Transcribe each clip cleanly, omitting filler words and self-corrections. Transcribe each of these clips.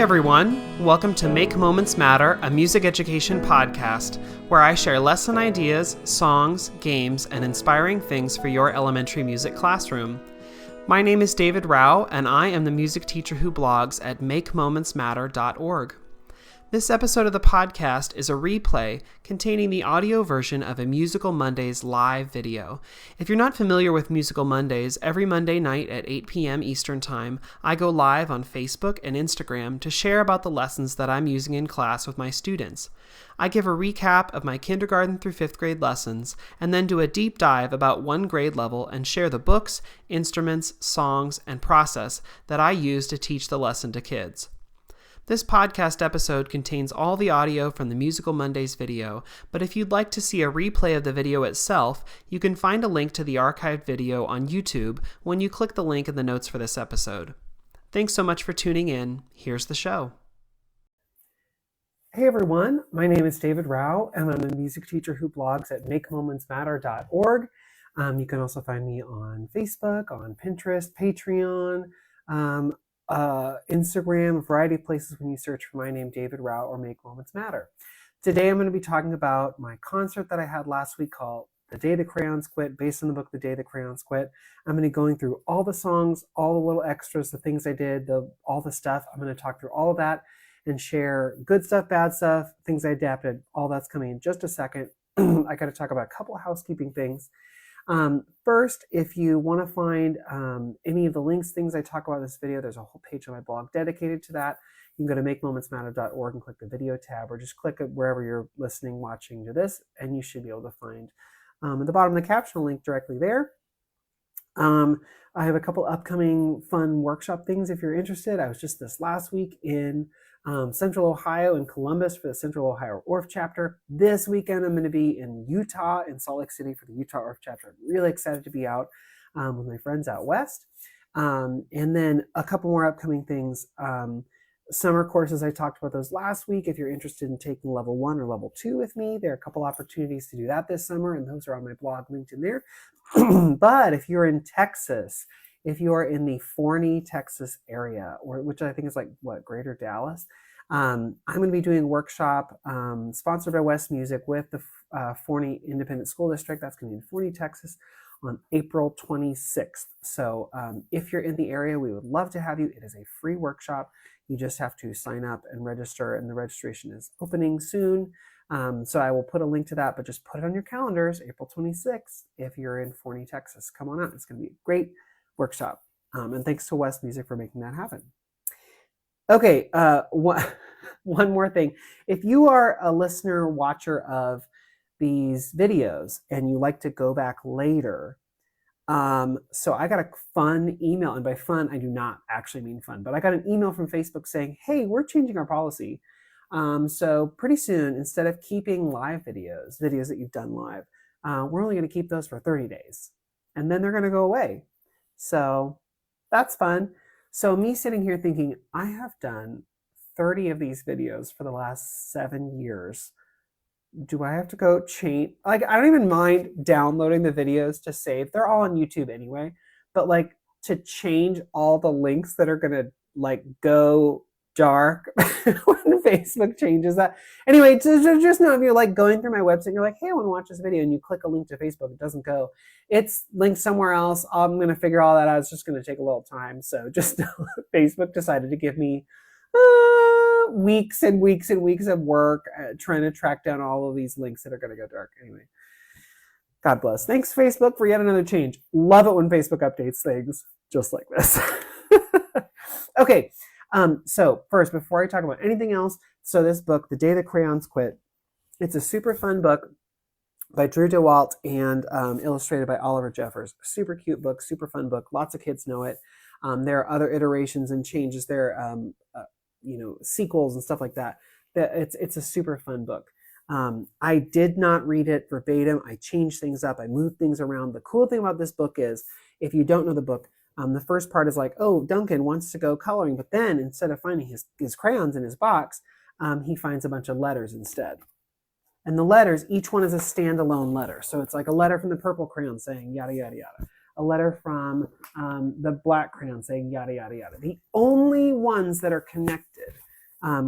everyone, welcome to Make Moments Matter, a music education podcast, where I share lesson ideas, songs, games, and inspiring things for your elementary music classroom. My name is David Rao, and I am the music teacher who blogs at makemomentsmatter.org. This episode of the podcast is a replay containing the audio version of a Musical Mondays live video. If you're not familiar with Musical Mondays, every Monday night at 8 p.m. Eastern Time, I go live on Facebook and Instagram to share about the lessons that I'm using in class with my students. I give a recap of my kindergarten through 5th grade lessons, and then do a deep dive about one grade level and share the books, instruments, songs, and process that I use to teach the lesson to kids. This podcast episode contains all the audio from the Musical Mondays video, but if you'd like to see a replay of the video itself, you can find a link to the archived video on YouTube when you click the link in the notes for this episode. Thanks so much for tuning in. Here's the show. Hey everyone, my name is David Rao, and I'm a music teacher who blogs at makemomentsmatter.org. You can also find me on Facebook, on Pinterest, Patreon, Instagram, a variety of places when you search for my name, David Rao, or Make Moments Matter. Today I'm going to be talking about my concert that I had last week called The Day the Crayons Quit, based on the book The Day the Crayons Quit. I'm going to be going through all the songs, all the little extras, the things I did, all the stuff. I'm going to talk through all of that and share good stuff, bad stuff, things I adapted. All that's coming in just a second. I got to talk about a couple of housekeeping things. First, if you want to find any of the links, things I talk about in this video, there's a whole page on my blog dedicated to that. You can go to makemomentsmatter.org and click the video tab, or just click it wherever you're listening, watching to this, and you should be able to find at the bottom of the caption a link directly there. I have a couple upcoming fun workshop things if you're interested. I was just this last week in Central Ohio, in Columbus, for the Central Ohio Orff chapter. This weekend I'm going to be in Utah, in Salt Lake City, for the Utah Orff chapter. I'm really excited to be out with my friends out west. And then a couple more upcoming things. Summer courses, I talked about those last week. If you're interested in taking level 1 or level 2 with me, there are a couple opportunities to do that this summer, and those are on my blog linked in there. But if you're in Texas, if you are in the Forney, Texas area, which I think is like, Greater Dallas, I'm going to be doing a workshop sponsored by West Music with the Forney Independent School District. That's going to be in Forney, Texas, on April 26th. So if you're in the area, we would love to have you. It is a free workshop. You just have to sign up and register, and the registration is opening soon. So I will put a link to that, but just put it on your calendars, April 26th, if you're in Forney, Texas. Come on out. It's going to be a great workshop. And thanks to West Music for making that happen. Okay, one more thing. If you are a listener, watcher of these videos, and you like to go back later, so I got a fun email, and by fun, I do not actually mean fun, but I got an email from Facebook saying, hey, we're changing our policy. So pretty soon, instead of keeping live videos that you've done live, we're only going to keep those for 30 days, and then they're going to go away. So that's fun. So me sitting here thinking, I have done 30 of these videos for the last 7 years. Do I have to go change? Like, I don't even mind downloading the videos to save. They're all on YouTube anyway. But like, to change all the links that are going to like go dark when Facebook changes that. Anyway, just know if you're like going through my website, you're like, hey, I want to watch this video, and you click a link to Facebook, it doesn't go. It's linked somewhere else. I'm going to figure all that out. It's just going to take a little time. So just know Facebook decided to give me weeks and weeks and weeks of work trying to track down all of these links that are going to go dark. Anyway, God bless. Thanks, Facebook, for yet another change. Love it when Facebook updates things just like this. Okay. So first, before I talk about anything else, so this book, The Day the Crayons Quit, it's a super fun book by Drew DeWalt and illustrated by Oliver Jeffers. Super cute book, super fun book. Lots of kids know it. There are other iterations and changes there, sequels and stuff like that. It's a super fun book. I did not read it verbatim. I changed things up. I moved things around. The cool thing about this book is, if you don't know the book, the first part is like, oh, Duncan wants to go coloring, but then instead of finding his crayons in his box, he finds a bunch of letters instead. And the letters, each one is a standalone letter. So it's like a letter from the purple crayon saying yada, yada, yada. A letter from the black crayon saying yada, yada, yada. The only ones that are connected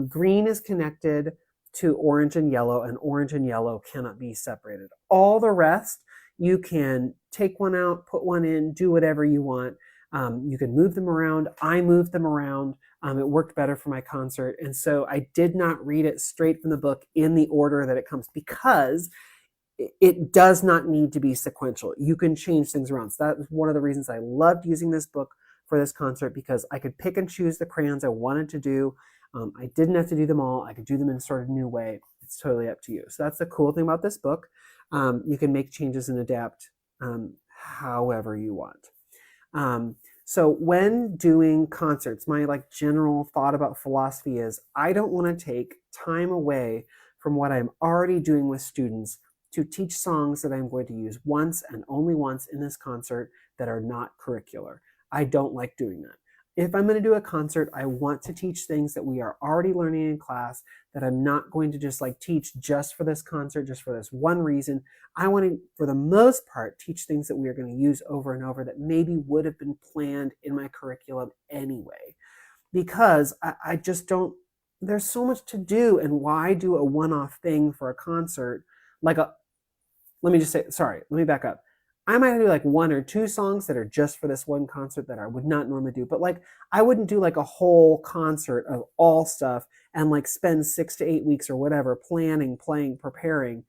Green is connected to orange and orange and yellow cannot be separated. All the rest, you can take one out, put one in, do whatever you want. You can move them around. I moved them around. It worked better for my concert. And so I did not read it straight from the book in the order that it comes, because it does not need to be sequential. You can change things around. So that was one of the reasons I loved using this book for this concert, because I could pick and choose the crayons I wanted to do. I didn't have to do them all. I could do them in sort of a new way. It's totally up to you. So that's the cool thing about this book. You can make changes and adapt however you want. So when doing concerts, my general thought about philosophy is I don't want to take time away from what I'm already doing with students to teach songs that I'm going to use once and only once in this concert that are not curricular. I don't like doing that. If I'm going to do a concert, I want to teach things that we are already learning in class, that I'm not going to just teach just for this concert, just for this one reason. I want to, for the most part, teach things that we are going to use over and over that maybe would have been planned in my curriculum anyway. Because I just don't, there's so much to do, and why do a one-off thing for a concert? Let me back up. I might do one or two songs that are just for this one concert that I would not normally do. But I wouldn't do a whole concert of all stuff and spend 6 to 8 weeks or whatever planning, playing, preparing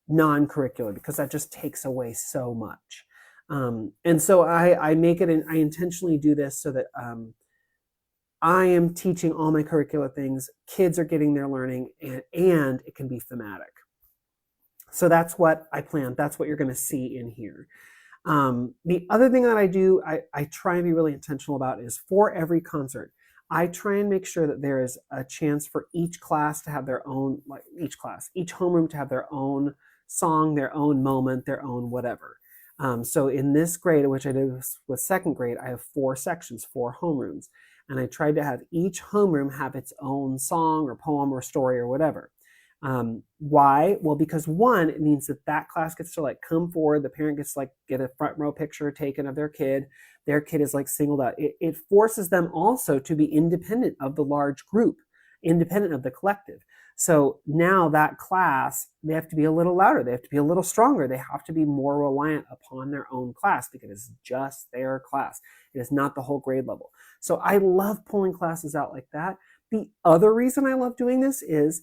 non-curricular, because that just takes away so much. And so I make it, and I intentionally do this so that I am teaching all my curricular things. Kids are getting their learning, and it can be thematic. So that's what I planned. That's what you're going to see in here. The other thing that I do, I try and be really intentional about, is for every concert, I try and make sure that there is a chance for each class to have their own, each homeroom to have their own song, their own moment, their own whatever. So in this grade, which I did with second grade, I have 4 sections, 4 homerooms. And I tried to have each homeroom have its own song or poem or story or whatever. Why? Well, because one, it means that class gets to come forward. The parent gets to get a front row picture taken of their kid. Their kid is singled out. It forces them also to be independent of the large group, independent of the collective. So now that class, they have to be a little louder. They have to be a little stronger. They have to be more reliant upon their own class, because it's just their class. It is not the whole grade level. So I love pulling classes out like that. The other reason I love doing this is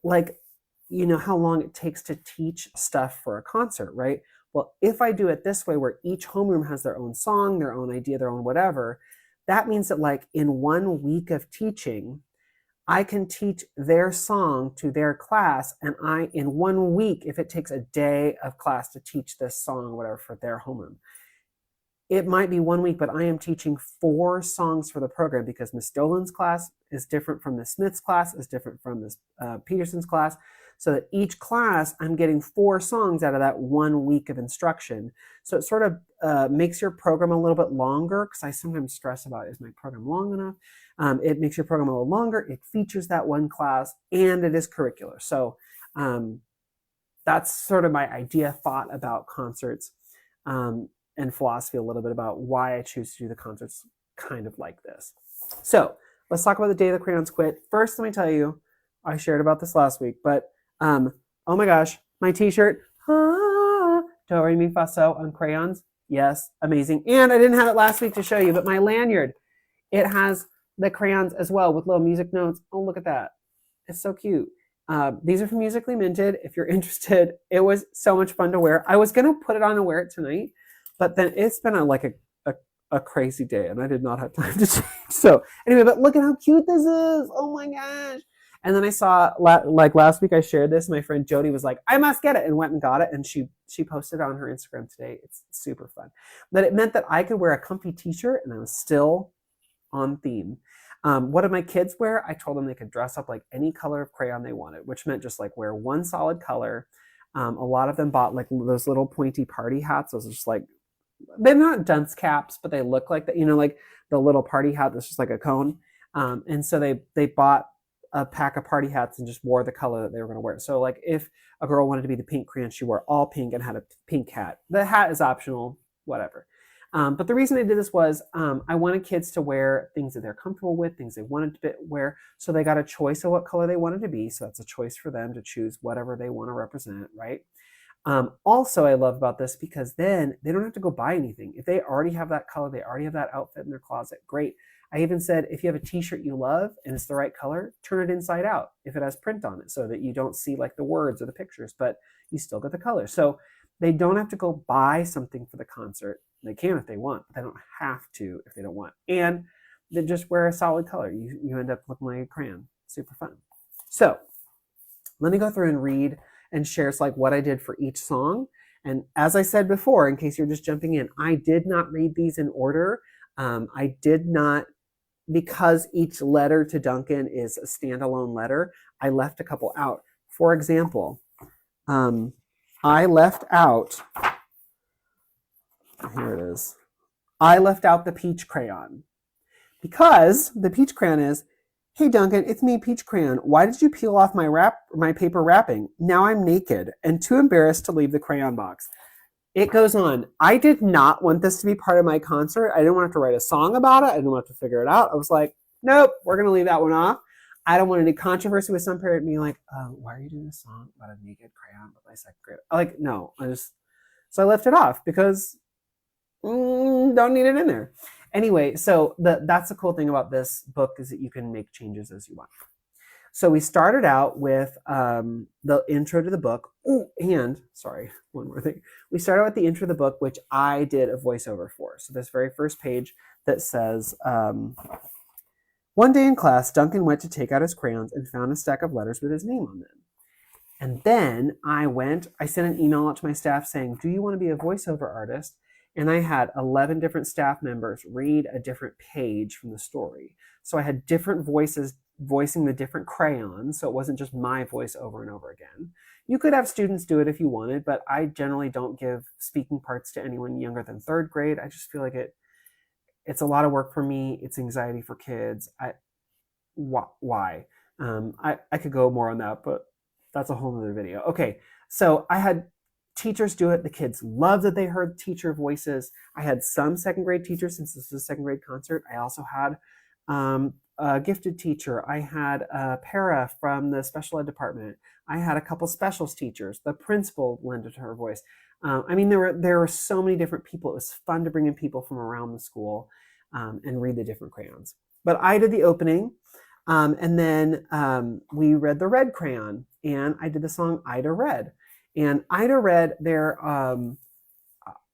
how long it takes to teach stuff for a concert, right? Well, if I do it this way, where each homeroom has their own song, their own idea, their own whatever, that means that in 1 week of teaching, I can teach their song to their class, and in 1 week, if it takes a day of class to teach this song, whatever, for their homeroom, it might be 1 week, but I am teaching 4 songs for the program, because Miss Dolan's class is different from Miss Smith's class, is different from Miss Peterson's class. So that each class, I'm getting 4 songs out of that 1 week of instruction. So it sort of makes your program a little bit longer, because I sometimes stress about, is my program long enough? It makes your program a little longer. It features that one class, and it is curricular. So that's sort of my thought about concerts. And philosophy a little bit about why I choose to do the concerts kind of like this. So let's talk about the day the crayons quit. First, let me tell you, I shared about this last week, but oh my gosh, my t-shirt, do re mi fa so on crayons. Yes, amazing. And I didn't have it last week to show you, but my lanyard, it has the crayons as well with little music notes. Oh, look at that. It's so cute. These are from Musically Minted. If you're interested, it was so much fun to wear. I was going to put it on and wear it tonight, but then it's been a crazy day, and I did not have time to change. So anyway, but look at how cute this is. Oh my gosh. And then I saw, last week I shared this. My friend Jody was like, I must get it, and went and got it. And she posted it on her Instagram today. It's super fun. But it meant that I could wear a comfy t-shirt, and I was still on theme. What did my kids wear? I told them they could dress up like any color of crayon they wanted, which meant just wear one solid color. A lot of them bought those little pointy party hats. Those are just they're not dunce caps, but they look like that, the little party hat that's just like a cone. And so they bought a pack of party hats and just wore the color that they were going to wear. So if a girl wanted to be the pink crayon, she wore all pink and had a pink hat. The hat is optional, whatever. But the reason I did this was I wanted kids to wear things that they're comfortable with, things they wanted to wear. So they got a choice of what color they wanted to be. So that's a choice for them to choose whatever they want to represent, right? Also, I love about this because then they don't have to go buy anything. If they already have that color, they already have that outfit in their closet, great. I even said, if you have a t-shirt you love and it's the right color, turn it inside out if it has print on it so that you don't see like the words or the pictures, but you still get the color. So they don't have to go buy something for the concert. They can if they want, but they don't have to if they don't want. And then just wear a solid color. You end up looking like a crayon. Super fun. So let me go through and read and share like what I did for each song. And as I said before, in case you're just jumping in, I did not read these in order. I did not, because each letter to Duncan is a standalone letter, I left a couple out. For example, I left out, here it is, I left out the peach crayon because the peach crayon is, hey Duncan, it's me, Peach Crayon. Why did you peel off my paper wrapping? Now I'm naked and too embarrassed to leave the crayon box. It goes on. I did not want this to be part of my concert. I didn't want to have to write a song about it. I didn't want to figure it out. I was like, nope, we're going to leave that one off. I don't want any controversy with some parent being like, why are you doing a song about a naked crayon with my second grade? Like, no. So I left it off because don't need it in there. Anyway, so that's the cool thing about this book is that you can make changes as you want. So we started out with the intro to the book. Oh, and sorry, one more thing. We started with the intro to the book, which I did a voiceover for. So this very first page that says, one day in class, Duncan went to take out his crayons and found a stack of letters with his name on them. And then I sent an email out to my staff saying, do you want to be a voiceover artist? And I had 11 different staff members read a different page from the story. So I had different voices voicing the different crayons, so it wasn't just my voice over and over again. You could have students do it if you wanted, but I generally don't give speaking parts to anyone younger than third grade. I just feel like it's a lot of work for me. It's anxiety for kids. Why? I could go more on that, but that's a whole nother video. Okay, so I had teachers do it. The kids loved that they heard teacher voices. I had some second grade teachers, since this was a second grade concert. I also had a gifted teacher. I had a para from the special ed department. I had a couple specials teachers. The principal lended her voice. I mean, there were so many different people. It was fun to bring in people from around the school and read the different crayons. But I did the opening, and then we read the red crayon, and I did the song Ida Red. And Ida Red,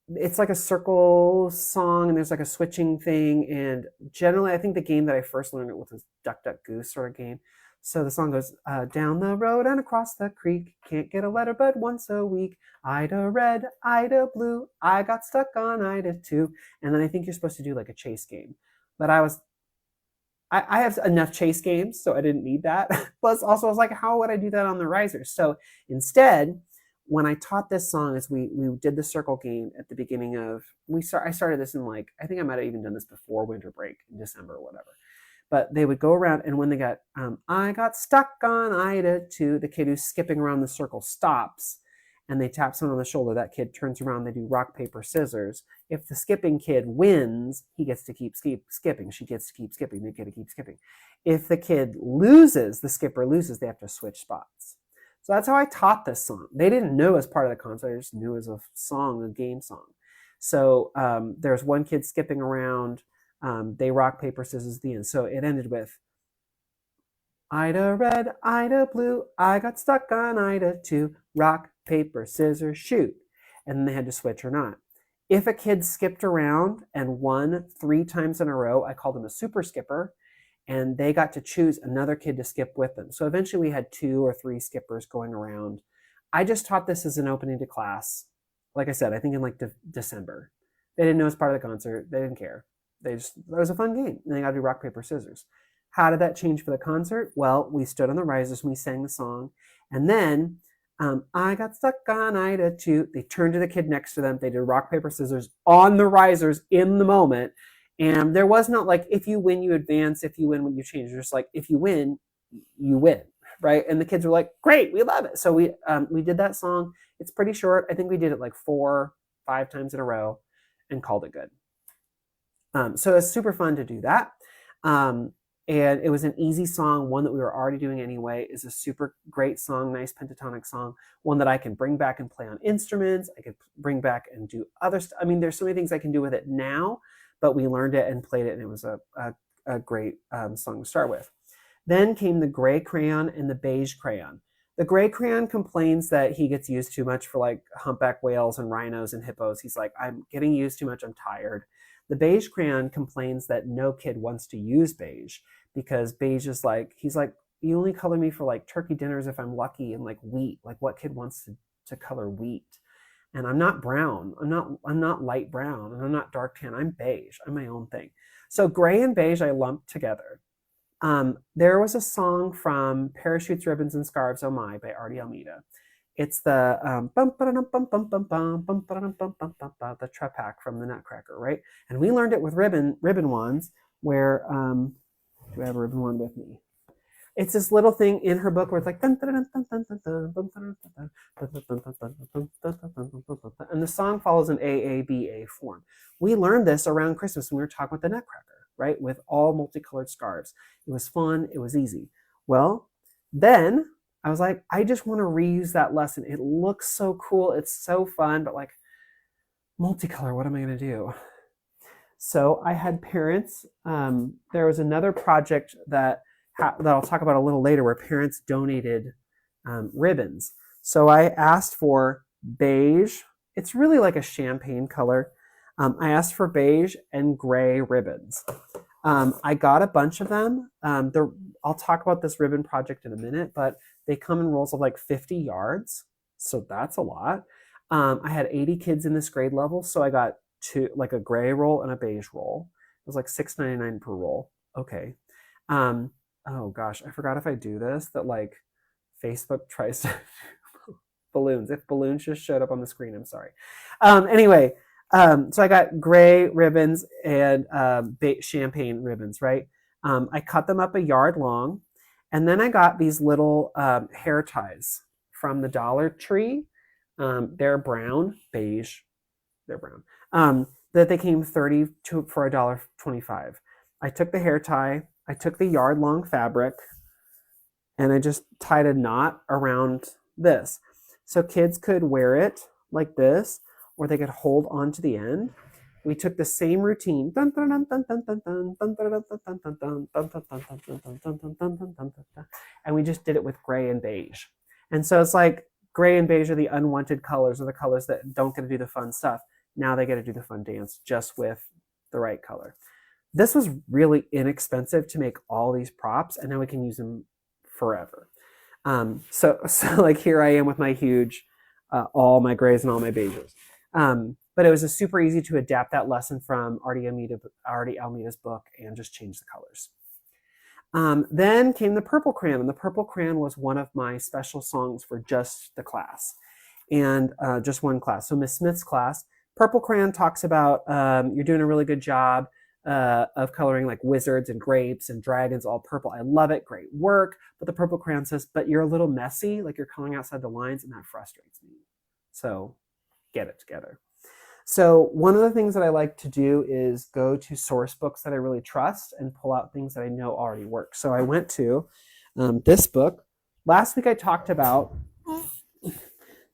it's like a circle song, and there's like a switching thing. And generally, I think the game that I first learned it with was Duck, Duck, Goose sort of game. So the song goes, down the road and across the creek, can't get a letter but once a week. Ida Red, Ida Blue, I got stuck on Ida too. And then I think you're supposed to do like a chase game. But I have enough chase games, so I didn't need that. Plus, also, I was like, how would I do that on the risers? So instead, when I taught this song, as we did the circle game at the beginning of, I started this in like, I think I might have even done this before winter break in December or whatever. But they would go around, and when they got, I got stuck on Ida too, the kid who's skipping around the circle stops, and they tap someone on the shoulder. That kid turns around, they do rock, paper, scissors. If the skipping kid wins, he gets to keep skipping. She gets to keep skipping. They get to keep skipping. If the kid loses, the skipper loses, they have to switch spots. So that's how I taught this song. They didn't know as part of the concert, I just knew as a song, a game song. So there's one kid skipping around. They rock, paper, scissors at the end. So it ended with, Ida Red, Ida Blue, I got stuck on Ida too. Rock, paper, scissors, shoot. And then they had to switch or not. If a kid skipped around and won 3 times in a row, I called him a super skipper, and they got to choose another kid to skip with them. So eventually we had 2 or 3 skippers going around. I just taught this as an opening to class. Like I said, I think in like December. They didn't know it's part of the concert. They didn't care. It was a fun game. And they got to do rock, paper, scissors. How did that change for the concert? Well, we stood on the risers and we sang the song. And then I got stuck on Ida too. They turned to the kid next to them. They did rock, paper, scissors on the risers in the moment. And there was not like, if you win, you advance. If you win, you change. Just like, if you win, you win, right? And the kids were like, great, we love it. So we did that song. It's pretty short. I think we did it like 4, 5 times in a row and called it good. So it was super fun to do that. And it was an easy song, one that we were already doing anyway. Is a super great song, nice pentatonic song, one that I can bring back and play on instruments. I could bring back and do other stuff. I mean, there's so many things I can do with it now, but we learned it and played it, and it was a great song to start with. Then came the gray crayon and the beige crayon. The gray crayon complains that he gets used too much for like humpback whales and rhinos and hippos. He's like, I'm getting used too much, I'm tired. The beige crayon complains that no kid wants to use beige because beige is like, he's like, you only color me for like turkey dinners if I'm lucky, and like wheat. Like, what kid wants to color wheat? And I'm not brown. I'm not light brown, and I'm not dark tan. I'm beige. I'm my own thing. So gray and beige I lumped together. There was a song from Parachutes, Ribbons, and Scarves, Oh My by Artie Almeida. It's the the trepak from the Nutcracker, right? And we learned it with ribbon wands, where do I have a ribbon wand with me? It's this little thing in her book where it's like, and the song follows an AABA form. We learned this around Christmas when we were talking about the Nutcracker, right? With all multicolored scarves. It was fun. It was easy. Well, then I was like, I just want to reuse that lesson. It looks so cool. It's so fun, but like, multicolor, what am I going to do? So I had parents, there was another project that I'll talk about a little later where parents donated ribbons. So I asked for beige. It's really like a champagne color. I asked for beige and gray ribbons. I got a bunch of them. I'll talk about this ribbon project in a minute, but they come in rolls of like 50 yards. So that's a lot. I had 80 kids in this grade level. So I got two, like a gray roll and a beige roll. It was like $6.99 per roll. Okay. Oh gosh, I forgot if I do this, that like Facebook tries to balloons. If balloons just showed up on the screen, I'm sorry. Anyway, so I got gray ribbons and champagne ribbons, right? I cut them up a yard long, and then I got these little hair ties from the Dollar Tree. They're brown, beige, they're brown. That they came 30 for $1.25. I took the hair tie, I took the yard long fabric, and I just tied a knot around this. So kids could wear it like this, or they could hold on to the end. We took the same routine, and we just did it with gray and beige. And so it's like gray and beige are the unwanted colors, or the colors that don't get to do the fun stuff. Now they get to do the fun dance just with the right color. This was really inexpensive to make all these props, and now we can use them forever. So like here I am with my huge, all my grays and all my beiges. But it was a super easy to adapt that lesson from Artie Almeida's book and just change the colors. Then came the purple crayon, and the purple crayon was one of my special songs for just the class, and just one class. So Miss Smith's class, purple crayon talks about you're doing a really good job of coloring like wizards and grapes and dragons all purple. I love it, great work. But the purple crayon says, but you're a little messy, like you're coloring outside the lines, and that frustrates me. So get it together. So one of the things that I like to do is go to source books that I really trust and pull out things that I know already work. So I went to this book. Last week I talked about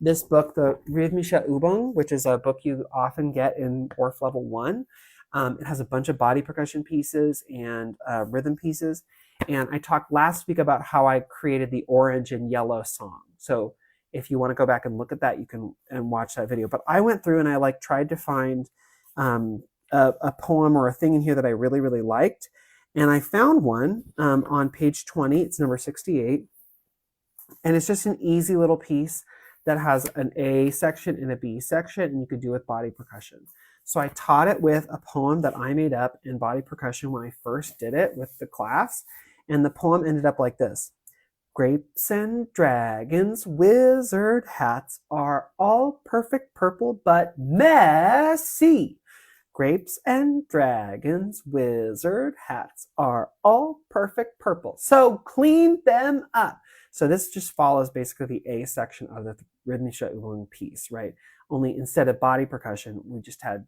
this book, the Rhythmische Übung, which is a book you often get in Orff Level 1. It has a bunch of body percussion pieces and rhythm pieces. And I talked last week about how I created the orange and yellow song. So if you want to go back and look at that, you can and watch that video. But I went through and I like tried to find a poem or a thing in here that I really, really liked. And I found one on page 20. It's number 68. And it's just an easy little piece that has an A section and a B section, and you could do with body percussion. So I taught it with a poem that I made up in body percussion when I first did it with the class. And the poem ended up like this. Grapes and dragons, wizard hats are all perfect purple but messy. Grapes and dragons, wizard hats are all perfect purple. So clean them up. So this just follows basically the A section of the Rhythmische Übung piece, right? Only instead of body percussion, we just had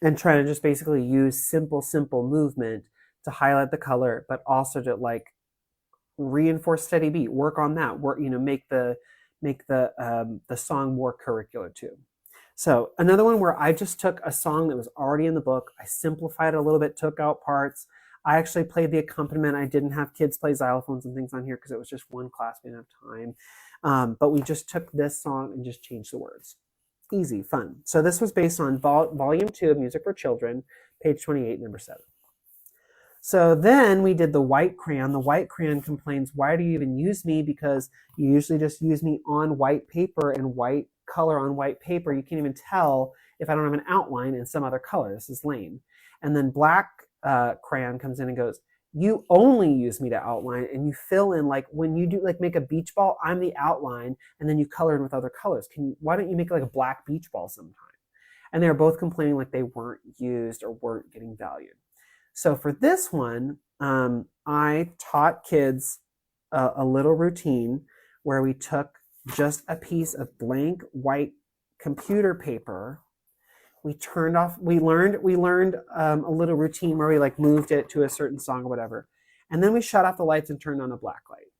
and trying to just basically use simple movement to highlight the color, but also to like reinforce steady beat, work on that, work, make the song more curricular too. So another one where I just took a song that was already in the book, I simplified it a little bit, took out parts. I actually played the accompaniment. I didn't have kids play xylophones and things on here because it was just one class, we didn't have time. But we just took this song and just changed the words. Easy, fun. So this was based on volume 2 of Music for Children, page 28, number 7. So then we did the white crayon. The white crayon complains, why do you even use me? Because you usually just use me on white paper and white color on white paper. You can't even tell if I don't have an outline in some other color. This is lame. And then black crayon comes in and goes, you only use me to outline, and you fill in, like when you do like make a beach ball, I'm the outline, and then you color in with other colors. Why don't you make like a black beach ball sometime? And they were both complaining like they weren't used or weren't getting valued. So for this one, I taught kids a little routine where we took just a piece of blank white computer paper. We turned off, we learned a little routine where we like moved it to a certain song or whatever. And then we shut off the lights and turned on a black light.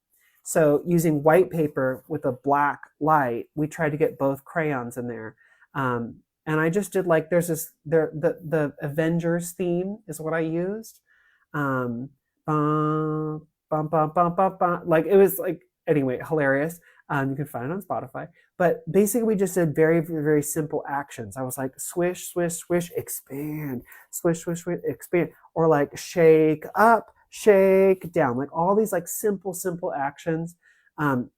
So using white paper with a black light, we tried to get both crayons in there. And I just did like, there's this, the Avengers theme is what I used. Bum, bum, bum, bum, bum, bum. Like it was like, anyway, hilarious. You can find it on Spotify. But basically we just did very, very simple actions. I was like, swish, swish, swish, expand, swish, swish, swish, expand. Or like shake up, shake down. Like all these like simple actions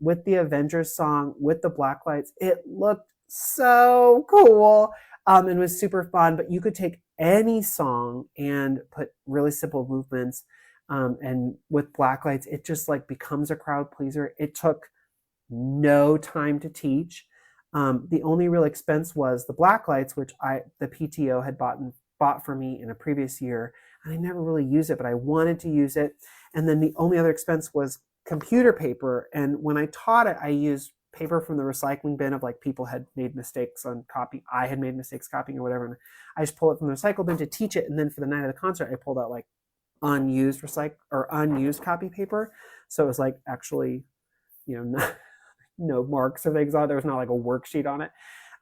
with the Avengers song, with the black lights. It looked so cool and was super fun. But you could take any song and put really simple movements and with black lights, it just like becomes a crowd pleaser. It took no time to teach. The only real expense was the black lights, which the PTO had bought for me in a previous year, and I never really used it, but I wanted to use it. And then the only other expense was computer paper. And when I taught it, I used paper from the recycling bin of like people had made mistakes on copy. I had made mistakes copying or whatever. And I just pulled it from the recycle bin to teach it. And then for the night of the concert, I pulled out like unused copy paper. So it was like actually, no marks or things on it. There was not like a worksheet on it.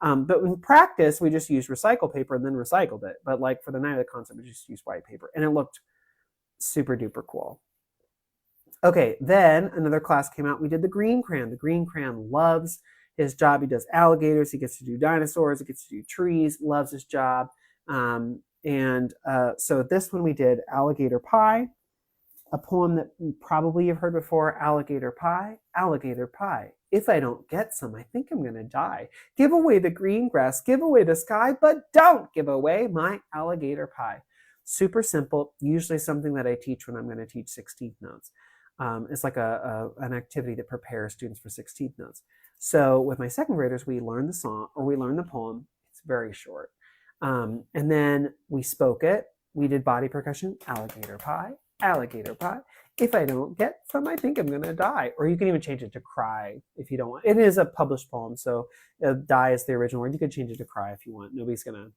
But in practice, we just used recycle paper and then recycled it. But like for the night of the concert, we just used white paper. And it looked super duper cool. Okay, then another class came out. We did the green crayon. The green crayon loves his job. He does alligators. He gets to do dinosaurs. He gets to do trees. Loves his job. So this one we did Alligator Pie, a poem that probably you've heard before. Alligator pie, alligator pie. If I don't get some, I think I'm gonna die. Give away the green grass, give away the sky, but don't give away my alligator pie. Super simple, usually something that I teach when I'm gonna teach 16th notes. It's like an activity that prepares students for 16th notes. So with my second graders, we learn the song, or we learn the poem. It's very short. And then we spoke it. We did body percussion, alligator pie, alligator pie. If I don't get some, I think I'm gonna die. Or you can even change it to cry if you don't want. It is a published poem, so die is the original word. You could change it to cry if you want. Nobody's gonna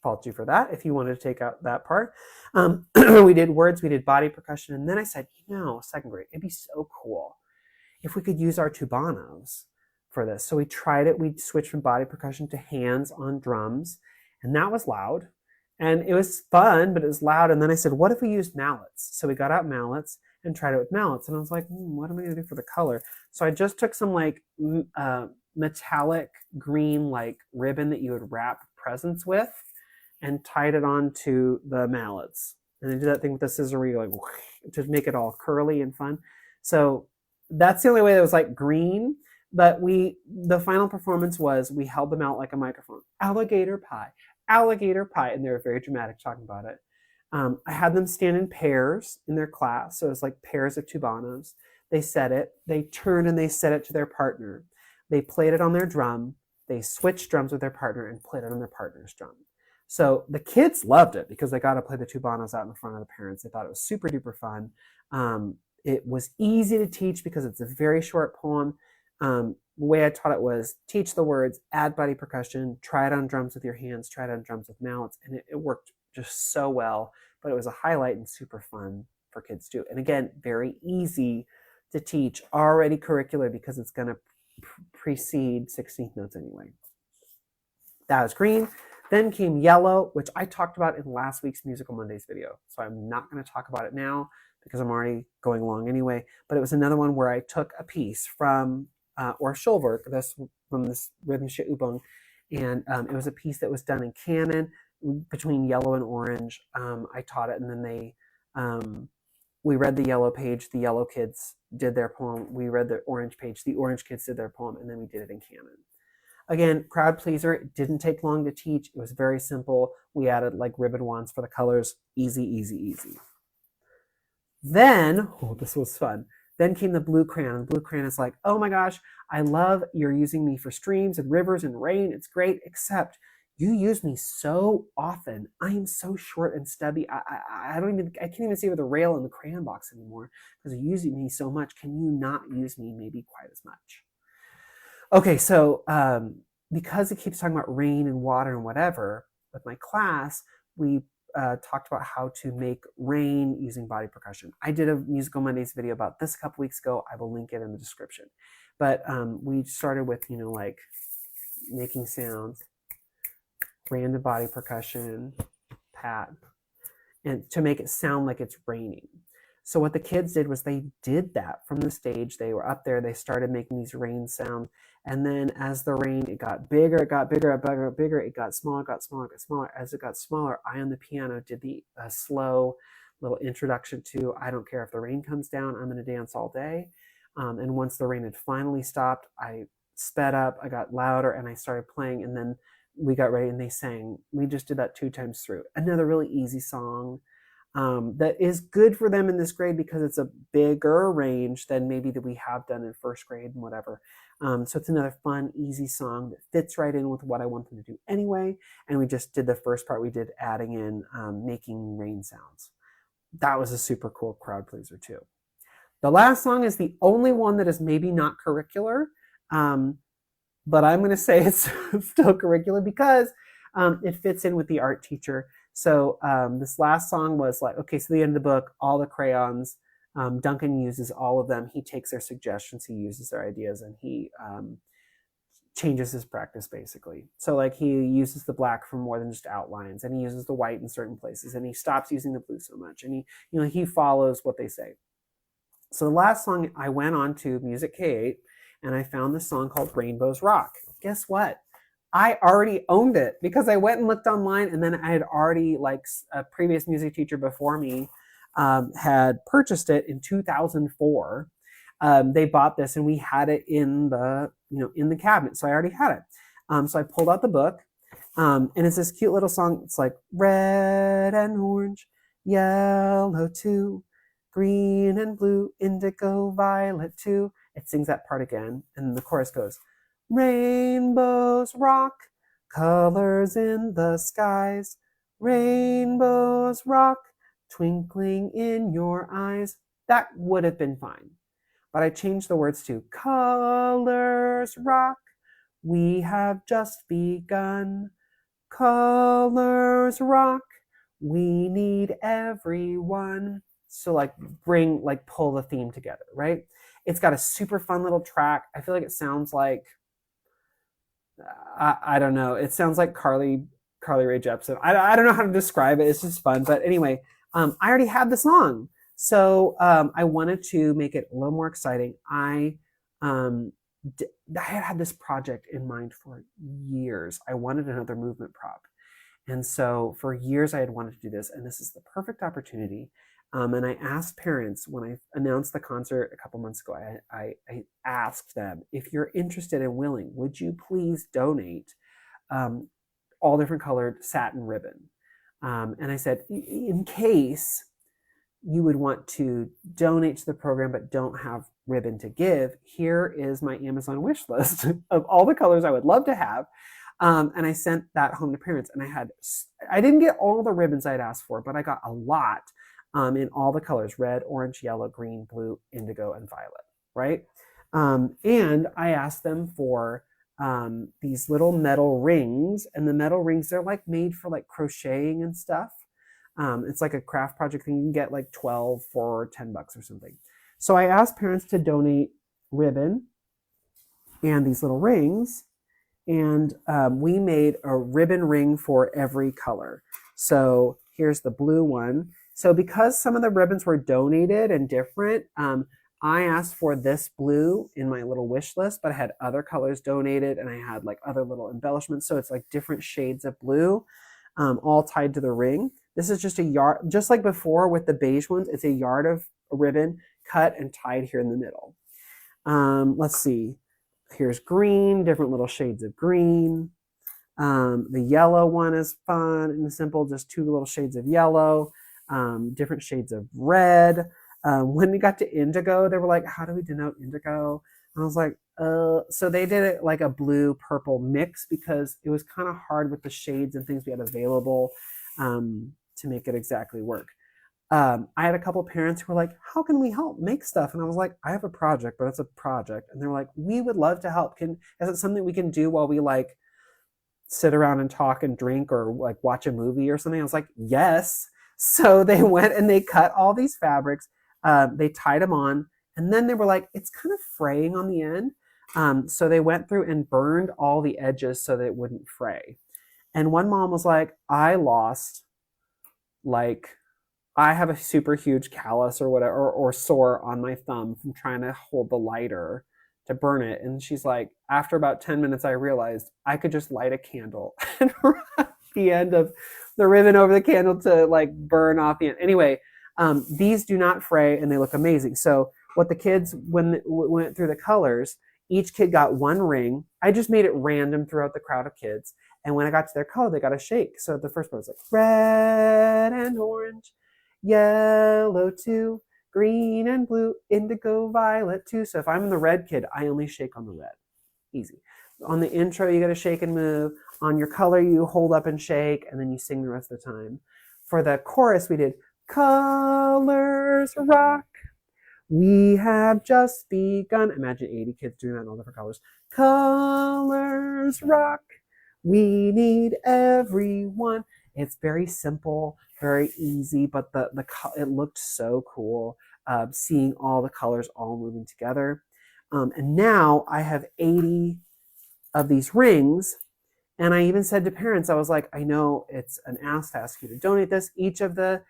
fault you for that if you wanted to take out that part. We did words, we did body percussion, and then I said, second grade, it'd be so cool if we could use our tubanos for this. So we tried it. We switched from body percussion to hands on drums, and that was loud. And it was fun, but it was loud. And then I said, what if we used mallets? So we got out mallets and tried it with mallets. And I was like, what am I going to do for the color? So I just took some like metallic green like ribbon that you would wrap presents with and tied it onto the mallets. And I did that thing with the scissor where you like to make it all curly and fun. So that's the only way that was like green. But the final performance was we held them out like a microphone. Alligator pie. Alligator pie, and they were very dramatic talking about it. I had them stand in pairs in their class, so it was like pairs of tubanos. They said it, they turned and they said it to their partner. They played it on their drum, they switched drums with their partner and played it on their partner's drum. So the kids loved it because they got to play the tubanos out in front of the parents. They thought it was super duper fun. It was easy to teach because it's a very short poem. the way I taught it was teach the words, add body percussion, try it on drums with your hands, try it on drums with mouths, and it worked just so well. But it was a highlight and super fun for kids too. And again, very easy to teach, already curricular because it's going to precede 16th notes anyway. That was green. Then came yellow, which I talked about in last week's Musical Mondays video. So I'm not going to talk about it now because I'm already going along anyway. But it was another one where I took a piece from, or Schulwerk, from this Rhythmische Übung, and it was a piece that was done in canon between yellow and orange. I taught it, and then we read the yellow page, the yellow kids did their poem. We read the orange page, the orange kids did their poem, and then we did it in canon. Again, crowd pleaser. It didn't take long to teach. It was very simple. We added like ribbon wands for the colors. Easy, easy, easy. Then, oh, this was fun. Then came the blue crayon. The blue crayon is like, oh my gosh, I love you're using me for streams and rivers and rain. It's great, except you use me so often. I am so short and stubby. I can't even see over the rail in the crayon box anymore because you're using me so much. Can you not use me maybe quite as much? Okay, so because it keeps talking about rain and water and whatever, with my class, we talked about how to make rain using body percussion. I did a Musical Mondays video about this a couple weeks ago. I will link it in the description. But we started with, like making sounds, random body percussion, pat, and to make it sound like it's raining. So what the kids did was they did that from the stage. They were up there. They started making these rain sounds. And then as the rain, it got bigger, it got bigger, bigger, bigger. It got smaller, got smaller, got smaller. As it got smaller, I on the piano did the slow little introduction to, I don't care if the rain comes down, I'm going to dance all day. And once the rain had finally stopped, I sped up, I got louder, and I started playing. And then we got ready and they sang. We just did that 2 times through. Another really easy song. That is good for them in this grade because it's a bigger range than maybe that we have done in first grade and whatever. So it's another fun, easy song that fits right in with what I want them to do anyway. And we just did the first part. We did adding in making rain sounds. That was a super cool crowd pleaser too. The last song is the only one that is maybe not curricular, but I'm going to say it's still curricular because it fits in with the art teacher. So this last song was like, okay, so the end of the book, all the crayons, Duncan uses all of them. He takes their suggestions, he uses their ideas, and he changes his practice basically. So like he uses the black for more than just outlines, and he uses the white in certain places, and he stops using the blue so much, and he follows what they say. So the last song, I went on to Music K8, and I found this song called Rainbows Rock. Guess what? I already owned it because I went and looked online, and then I had already, like a previous music teacher before me had purchased it in 2004. They bought this and we had it in the, in the cabinet. So I already had it. So I pulled out the book and it's this cute little song. It's like red and orange, yellow too, green and blue, indigo, violet too. It sings that part again. And the chorus goes, rainbows rock, colors in the skies, rainbows rock, twinkling in your eyes. That would have been fine. But I changed the words to colors rock, we have just begun. Colors rock, we need everyone. So pull the theme together, right? It's got a super fun little track. I feel like it sounds like, I don't know. It sounds like Carly Rae Jepsen. I don't know how to describe it. It's just fun. But anyway, I already had the song. So I wanted to make it a little more exciting. I had this project in mind for years. I wanted another movement prop. And so for years I had wanted to do this. And this is the perfect opportunity. And I asked parents when I announced the concert a couple months ago, I asked them, if you're interested and willing, would you please donate all different colored satin ribbon? And I said, in case you would want to donate to the program but don't have ribbon to give, here is my Amazon wish list of all the colors I would love to have. And I sent that home to parents. And I didn't get all the ribbons I'd asked for, but I got a lot. In all the colors, red, orange, yellow, green, blue, indigo, and violet, right? And I asked them for these little metal rings, and the metal rings, they're like made for like crocheting and stuff. It's like a craft project thing. You can get like 12 for $10 or something. So I asked parents to donate ribbon and these little rings, and we made a ribbon ring for every color. So here's the blue one. So because some of the ribbons were donated and different, I asked for this blue in my little wish list, but I had other colors donated, and I had like other little embellishments. So it's like different shades of blue, all tied to the ring. This is just a yard, just like before with the beige ones, it's a yard of ribbon cut and tied here in the middle. Let's see. Here's green, different little shades of green. The yellow one is fun and simple, just 2 little shades of yellow, different shades of red. When we got to indigo, they were like, how do we denote indigo? And I was like, so they did it like a blue purple mix because it was kind of hard with the shades and things we had available to make it exactly work. I had a couple parents who were like, how can we help make stuff? And I was like, I have a project, but it's a project. And they're like, we would love to help. Is it something we can do while we like sit around and talk and drink or like watch a movie or something? I was like, yes. So they went and they cut all these fabrics. They tied them on, and then they were like, it's kind of fraying on the end. So they went through and burned all the edges so that it wouldn't fray. And one mom was like, I have a super huge callus or whatever, or sore on my thumb from trying to hold the lighter to burn it. And she's like, after about 10 minutes, I realized I could just light a candle and run the end of the ribbon over the candle to like burn off the end. Anyway, these do not fray and they look amazing. So what the kids, when went through the colors, each kid got one ring. I just made it random throughout the crowd of kids. And when I got to their color, they got a shake. So the first one was like red and orange, yellow too, green and blue, indigo, violet too. So if I'm the red kid, I only shake on the red. Easy. On the intro, you got to shake and move. On your color, you hold up and shake, and then you sing the rest of the time. For the chorus, we did colors rock. We have just begun. Imagine 80 kids doing that in all different colors. Colors rock. We need everyone. It's very simple, very easy, but it looked so cool seeing all the colors all moving together. And now I have 80 of these rings. And I even said to parents, I was like, I know it's an ask to ask you to donate this. Each of the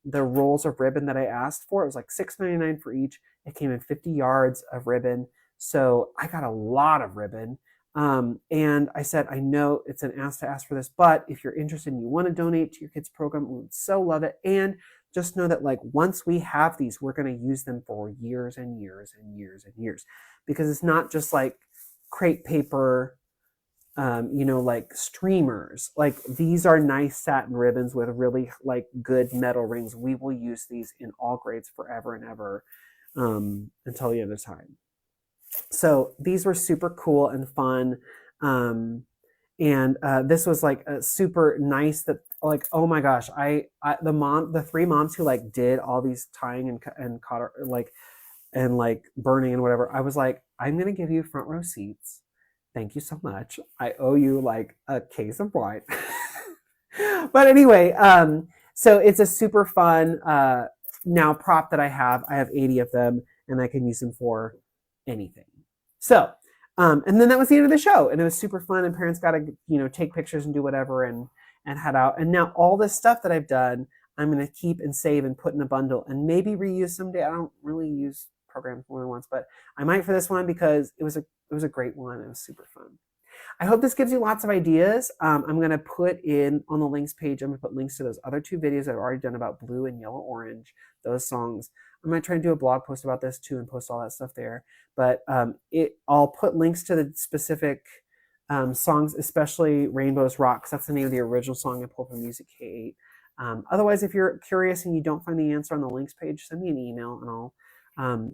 rolls of ribbon that I asked for, it was like $6.99 for each. It came in 50 yards of ribbon. So I got a lot of ribbon. And I said, I know it's an ask to ask for this, but if you're interested and you want to donate to your kids' program, we would so love it. And just know that like once we have these, we're going to use them for years and years and years and years, because it's not just like crepe paper, like streamers. Like these are nice satin ribbons with really like good metal rings. We will use these in all grades forever and ever until the end of time. So these were super cool and fun. And this was like a super nice that like, oh my gosh, the 3 moms who like did all these tying and burning and whatever, I was like, I'm going to give you front row seats. Thank you so much. I owe you like a case of wine. But anyway, so it's a super fun now prop that I have. I have 80 of them and I can use them for anything. So, and then that was the end of the show, and it was super fun, and parents got to, take pictures and do whatever and head out. And now all this stuff that I've done, I'm going to keep and save and put in a bundle and maybe reuse someday. I don't really use programs more than once, but I might for this one because it was a great one. It was super fun. I hope this gives you lots of ideas. I'm going to put in on the links page, I'm going to put links to those other 2 videos I've already done about blue and yellow orange, those songs. I'm going to try and do a blog post about this too and post all that stuff there. But I'll put links to the specific songs, especially Rainbows Rock, because that's the name of the original song I pulled from Music K8. Otherwise, if you're curious and you don't find the answer on the links page, send me an email and I'll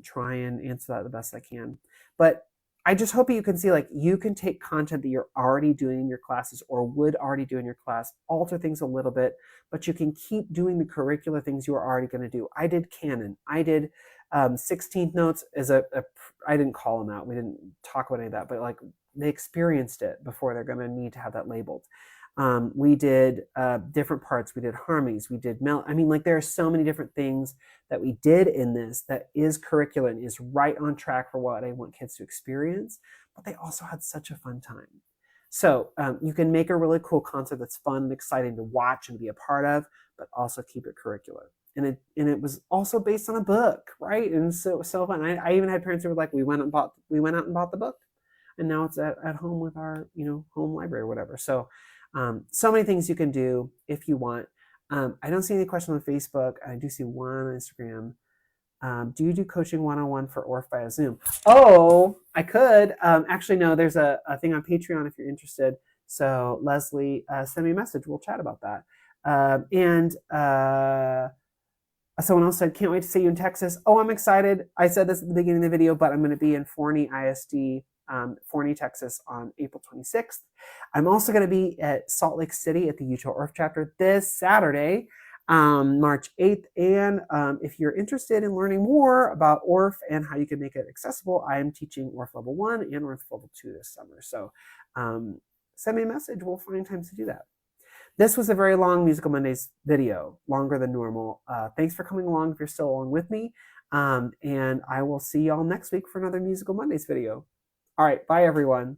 try and answer that the best I can. But I just hope you can see like you can take content that you're already doing in your classes or would already do in your class, alter things a little bit, but you can keep doing the curricular things you are already going to do. I did canon. I did 16th notes is I didn't call them out. We didn't talk about any of that, but like they experienced it before they're going to need to have that labeled. We did different parts. We did harmonies. We did I mean, like there are so many different things that we did in this that is curriculum and is right on track for what I want kids to experience. But they also had such a fun time. So you can make a really cool concert that's fun and exciting to watch and be a part of, but also keep it curricular. And it was also based on a book, right? And so it was so fun. I even had parents who were like, we went out and bought the book, and now it's at home with our home library or whatever. So so many things you can do if you want. I don't see any questions on Facebook. I do see one on Instagram. Do you do coaching one-on-one for ORF via Zoom? Oh, I could. Actually, no, there's a thing on Patreon if you're interested. So Leslie, send me a message. We'll chat about that. Someone else said, can't wait to see you in Texas. Oh, I'm excited. I said this at the beginning of the video, but I'm going to be in Forney ISD, Forney, Texas on April 26th. I'm also going to be at Salt Lake City at the Utah ORF chapter this Saturday, March 8th. And if you're interested in learning more about ORF and how you can make it accessible, I am teaching ORF Level 1 and ORF Level 2 this summer. So send me a message. We'll find times to do that. This was a very long Musical Mondays video, longer than normal. Thanks for coming along if you're still along with me. And I will see y'all next week for another Musical Mondays video. All right, bye everyone.